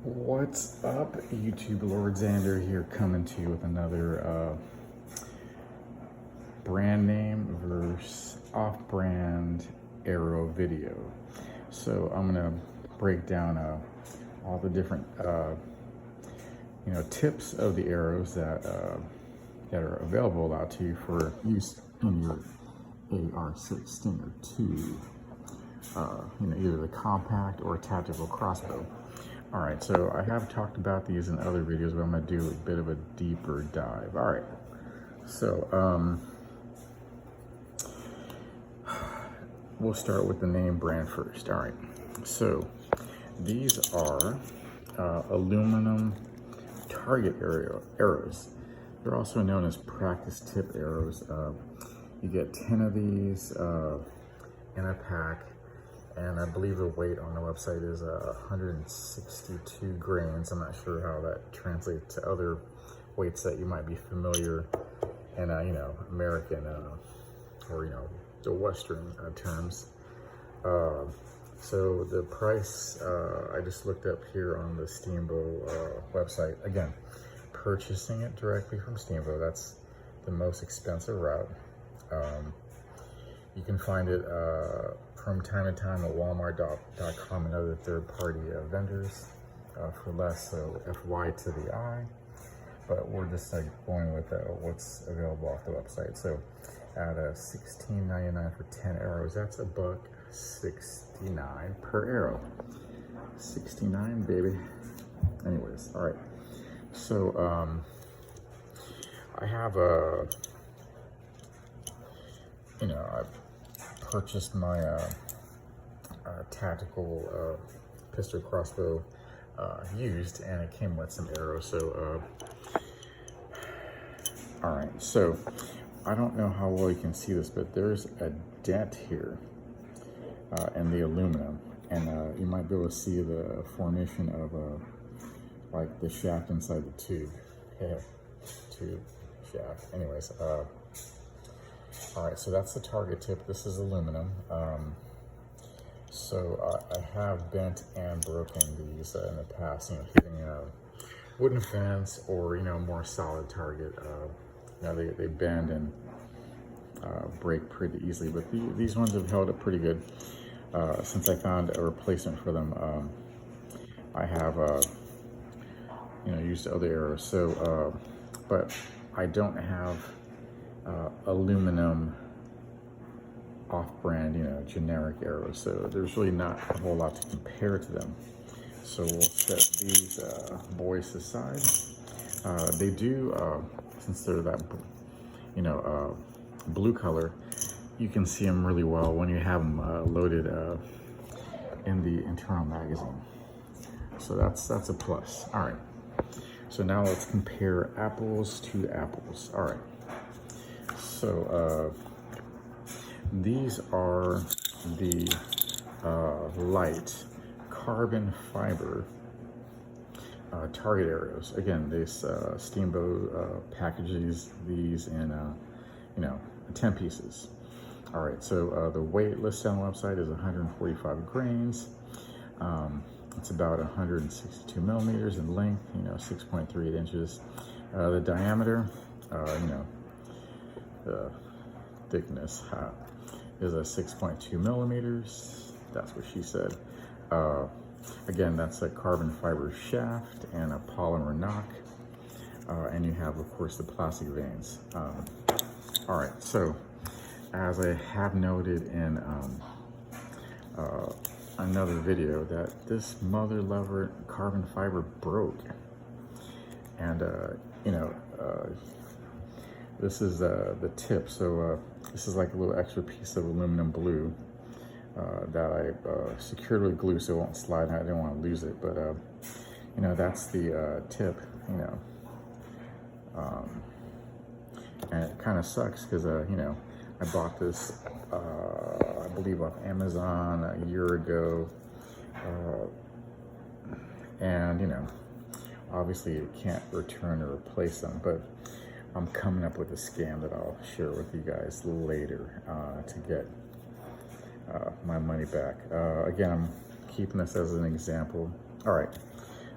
What's up, YouTube? Lord Xander here, coming to you with another brand name versus off-brand arrow video. So I'm gonna break down all the different tips of the arrows that are available out to you for use in your AR-6 Stinger 2. Either the compact or tactical crossbow. All right, so I have talked about these in other videos, but I'm gonna do a bit of a deeper dive. All right, so we'll start with the name brand first. All right, so these are aluminum target arrows. They're also known as practice tip arrows. You get 10 of these in a pack. And I believe the weight on the website is 162 grains. I'm not sure how that translates to other weights that you might be familiar in, American or the Western terms. So the price I just looked up here on the Steambow website. Again, purchasing it directly from Steambow, that's the most expensive route. You can find it from time to time at Walmart.com and other third-party vendors for less, so FY to the I. But we're just going with what's available off the website. So at $16.99 for 10 arrows, that's $1.69 per arrow. 69, baby. Anyways, all right. So I have I've purchased my tactical pistol crossbow used, and it came with some arrows. So all right, so I don't know how well you can see this, but there's a dent here in the aluminum, and you might be able to see the formation of like the shaft inside the tube. Yeah, tube shaft. Anyways, all right, so that's the target tip. This is aluminum. So I have bent and broken these in the past, hitting a wooden fence or, more solid target. They bend and break pretty easily, but these ones have held up pretty good. Since I found a replacement for them, I have, used other arrows. So, but I don't have aluminum off-brand, generic arrows, so there's really not a whole lot to compare to them. So we'll set these boys aside. They do, since they're that, blue color, you can see them really well when you have them loaded in the internal magazine. So that's a plus. All right. So now let's compare apples to apples. All right. So these are the light carbon fiber target arrows. Again, this Steambow packages these in 10 pieces. All right, so the weight listed on the website is 145 grains. It's about 162 millimeters in length, 6.38 inches. The diameter, the thickness is a 6.2 millimeters. That's what she said. Again, that's a carbon fiber shaft and a polymer knock. And you have, of course, the plastic vanes. All right, so as I have noted in another video, that this mother lover carbon fiber broke. And, this is the tip. So this is like a little extra piece of aluminum blue that I secured with glue so it won't slide. I didn't want to lose it, but that's the tip. And it kind of sucks because I bought this I believe off Amazon a year ago, and obviously you can't return or replace them, but I'm coming up with a scam that I'll share with you guys later to get my money back. Again, I'm keeping this as an example. All right,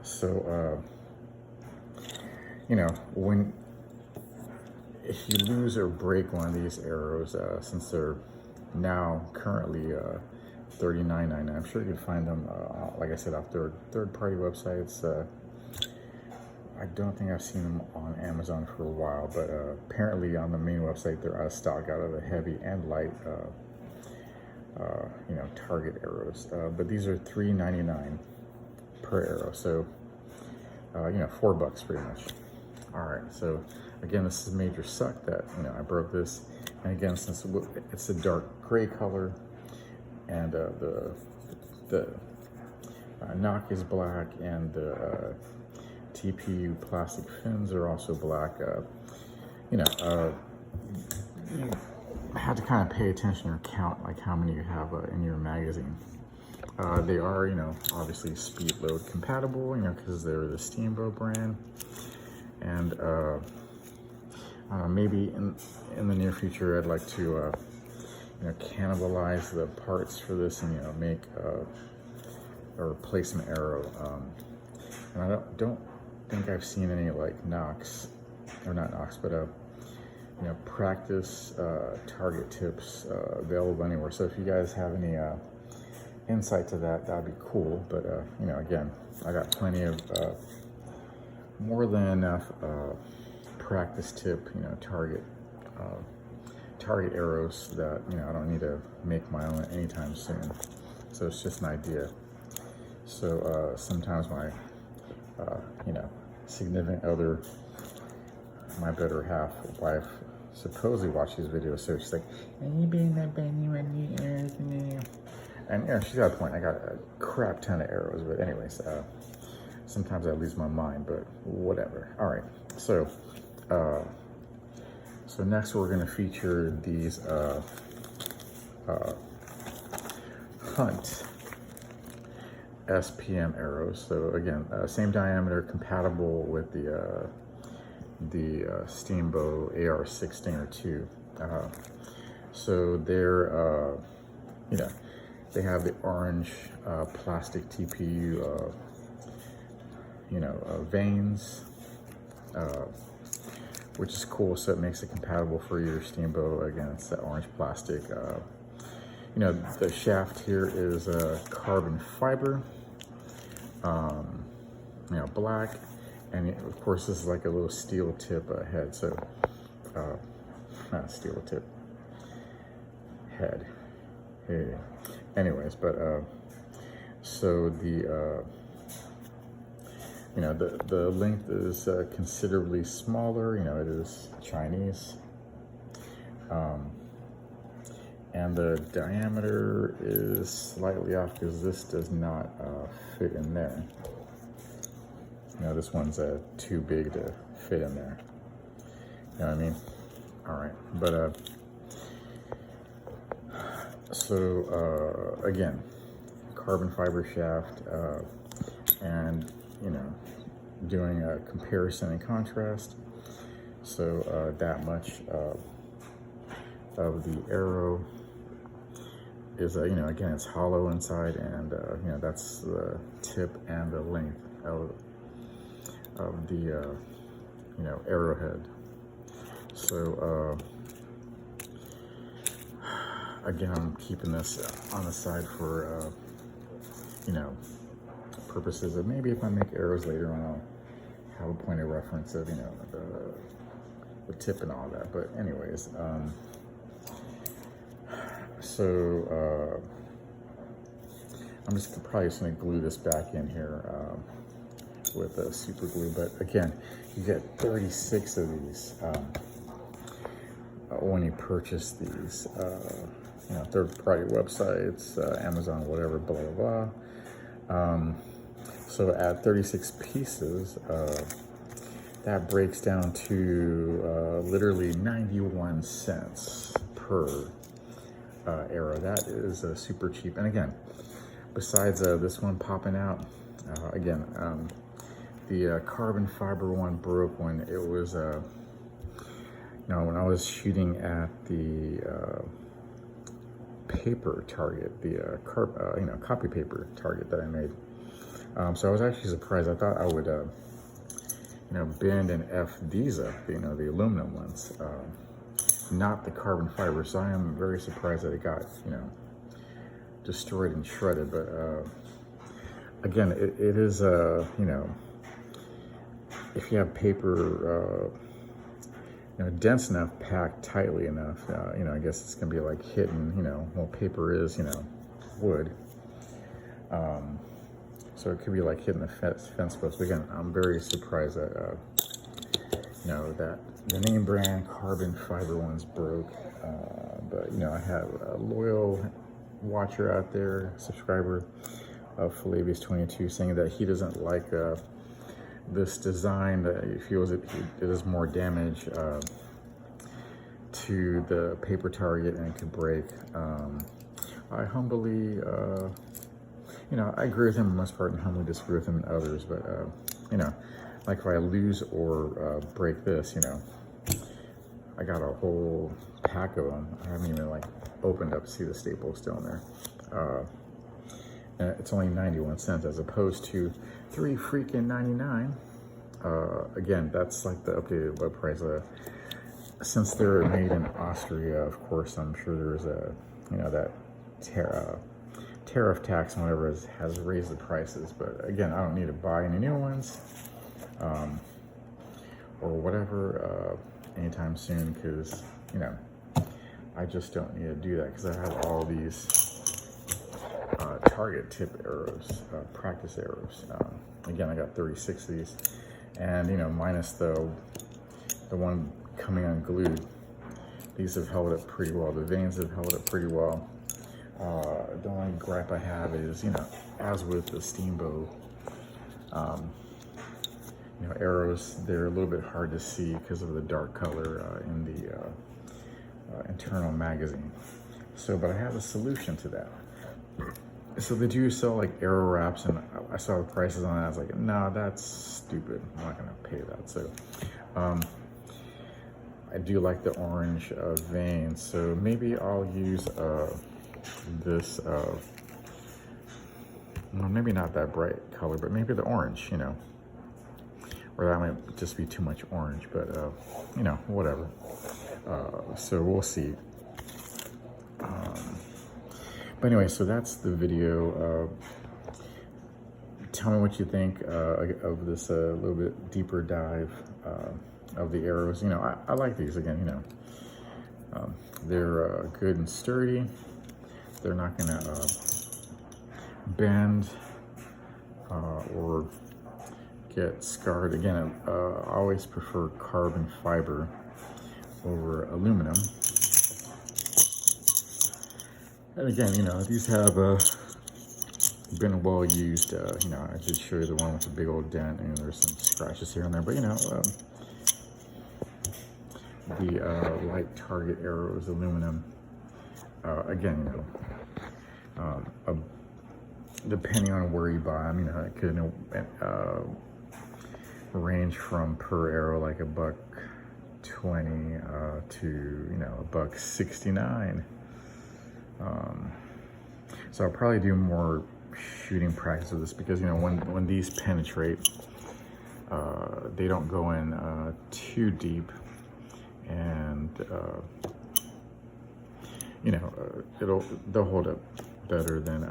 So, you know, when if you lose or break one of these arrows, since they're now currently $39.99, I'm sure you can find them, like I said, off third-party websites. I don't think I've seen them on Amazon for a while, but apparently on the main website they're out of stock out of the heavy and light, you know, target arrows. But these are $3.99 per arrow, so you know, $4 pretty much. All right, so again, this is a major suck that, you know, I broke this, and again, since it's a dark gray color, and the knock is black, and the TPU plastic fins are also black. You know, you have to kind of pay attention or count like how many you have in your magazine. They are, you know, obviously speed load compatible, you know, because they're the Steambow brand, and maybe in the near future, I'd like to, you know, cannibalize the parts for this and, you know, make a replacement arrow. And I don't think I've seen any like knocks, or not knocks, but you know, practice target tips available anywhere. So if you guys have any insight to that, that'd be cool. But you know, again, I got plenty of more than enough practice tip, you know, target arrows that, you know, I don't need to make my own anytime soon. So it's just an idea. So sometimes my you know, significant other, my better half, wife, supposedly watch these videos, so she's like, "Are you being that bad? You want new arrows?" And you know, she's got a point. I got a crap ton of arrows, but anyways, sometimes I lose my mind, but whatever. All right, so so next we're gonna feature these Hunt SPM arrows. So again, same diameter, compatible with the Steambow AR-6 Stinger 2. So they're, you know, they have the orange plastic TPU, you know, vanes, which is cool. So it makes it compatible for your Steambow. Again, it's that orange plastic. You know, the shaft here is carbon fiber, you know, black, and of course this is like a little steel tip head. So not steel tip head. Hey. Anyways, but so the you know, the length is considerably smaller. You know, it is Chinese. And the diameter is slightly off because this does not fit in there. You know, this one's too big to fit in there. You know what I mean? All right, but so again, carbon fiber shaft, and you know, doing a comparison and contrast. So that much of the arrow is, you know, again, it's hollow inside, and you know, that's the tip and the length of the you know, arrowhead. So again, I'm keeping this on the side for you know, purposes of maybe if I make arrows later on, I'll have a point of reference of, you know, the tip and all that. But anyways, so I'm probably just gonna glue this back in here with super glue. But again, you get 36 of these when you purchase these, you know, third-party websites, Amazon, whatever, blah blah blah. So at 36 pieces, that breaks down to literally 91 cents per arrow. That is super cheap. And again, besides this one popping out, again, the carbon fiber one broke when it was, you know, when I was shooting at the paper target, the you know, copy paper target that I made. So I was actually surprised. I thought I would, bend and F these up, the aluminum ones, not the carbon fiber. So I am very surprised that it got, destroyed and shredded. But again, it is, if you have paper, dense enough, packed tightly enough, I guess it's gonna be like hitting, well, paper is, wood. So it could be like hitting the fence post. But again, I'm very surprised that, that the name brand carbon fiber ones broke. But, I have a loyal watcher out there, subscriber of Falabius22, saying that he doesn't like this design, that he feels it does more damage to the paper target and it could break. I humbly, I agree with him in most part and humbly disagree with him in others, but, like if I lose or break this, I got a whole pack of them. I haven't even like opened up to see the staple still in there. And it's only 91 cents as opposed to $3.99. Again, that's like the updated web price. Since they're made in Austria, of course, I'm sure there's a, that tariff tax and whatever has raised the prices. But again, I don't need to buy any new ones or whatever anytime soon, because I just don't need to do that, because I have all these target tip arrows, practice arrows. Again, I got 36 of these, and minus the one coming unglued. These have held up pretty well. The veins have held up pretty well. The only gripe I have is, as with the Steambow, arrows, they're a little bit hard to see because of the dark color in the internal magazine. So, but I have a solution to that. So they do sell like arrow wraps, and I saw the prices on that. I was like, no, that's stupid. I'm not gonna pay that. So, I do like the orange veins. So maybe I'll use this, well, maybe not that bright color, but maybe the orange, or that might just be too much orange, but whatever. So we'll see. But anyway, so that's the video. Tell me what you think of this little bit deeper dive of the arrows. I like these again. They're good and sturdy. They're not gonna bend or get scarred. Again, I always prefer carbon fiber over aluminum. And again, these have been well used. I did show you the one with the big old dent, and there's some scratches here and there. But the light target arrows, aluminum. Again, depending on where you buy them, it could range from per arrow like $1.20 to $1.69. So I'll probably do more shooting practice with this, because when these penetrate, they don't go in too deep, and they'll hold up better than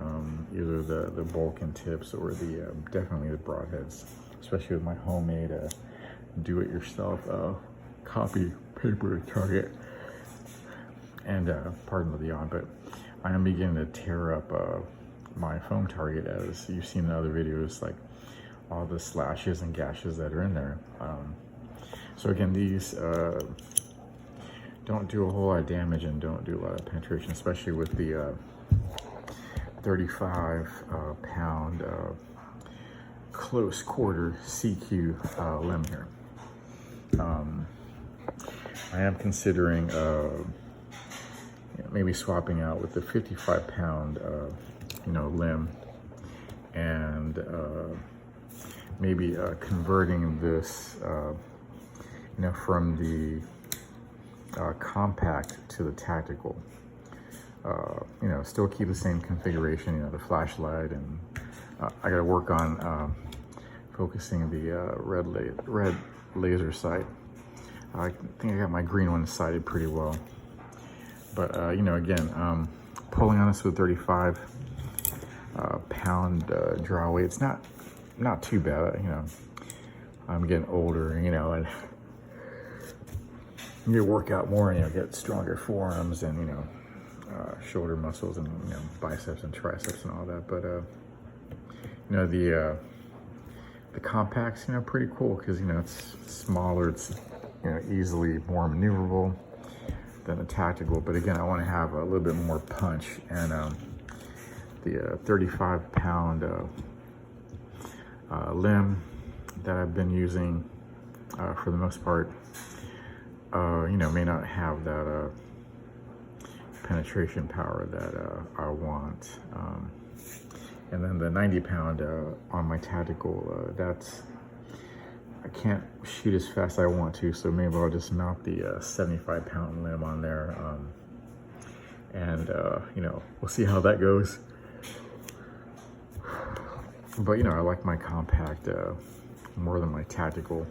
either the Vulcan tips or the definitely the broadheads, especially with my homemade do-it-yourself copy paper target. And pardon the yawn, but I am beginning to tear up my foam target, as you've seen in other videos, like all the slashes and gashes that are in there. So again, these don't do a whole lot of damage and don't do a lot of penetration, especially with the 35-pound close quarter CQ limb here. I am considering maybe swapping out with the 55-pound limb, and maybe converting this from the compact to the tactical. Still keep the same configuration, the flashlight and I gotta work on focusing the red laser sight. I think I got my green one sighted pretty well. But you know, again, pulling on this with 35 pound draw weight, it's not too bad. You know, I'm getting older, you know, and you work out more, and you know, get stronger forearms and, you know, shoulder muscles and, you know, biceps and triceps and all that. But you know, the compact's, you know, pretty cool because, you know, it's smaller, it's, you know, easily more maneuverable than the tactical. But again, I want to have a little bit more punch, and the 35 pound limb that I've been using for the most part, you know, may not have that penetration power that I want. And then the 90 pound on my tactical, that's, I can't shoot as fast as I want to, so maybe I'll just mount the 75 pound limb on there. And you know, we'll see how that goes. But you know, I like my compact more than my tactical.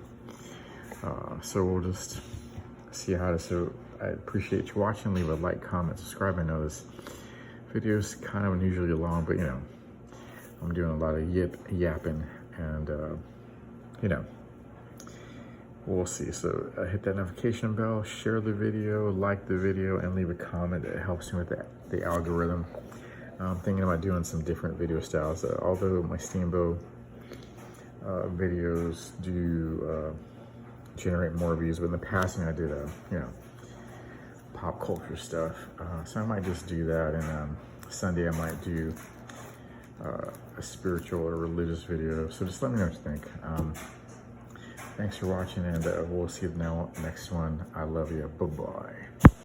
So we'll just see how to. So I appreciate you watching. Leave a like, comment, subscribe. I know this video is kind of unusually long, but you know, I'm doing a lot of yapping, and you know, we'll see. So hit that notification bell, share the video, like the video, and leave a comment. It helps me with the algorithm. I'm thinking about doing some different video styles. Although my Steambow videos do generate more views, but in the past, I did you know, pop culture stuff. So I might just do that, and Sunday I might do a spiritual or religious video. So just let me know what you think. Thanks for watching, and we'll see you next one. I love you. Bye-bye.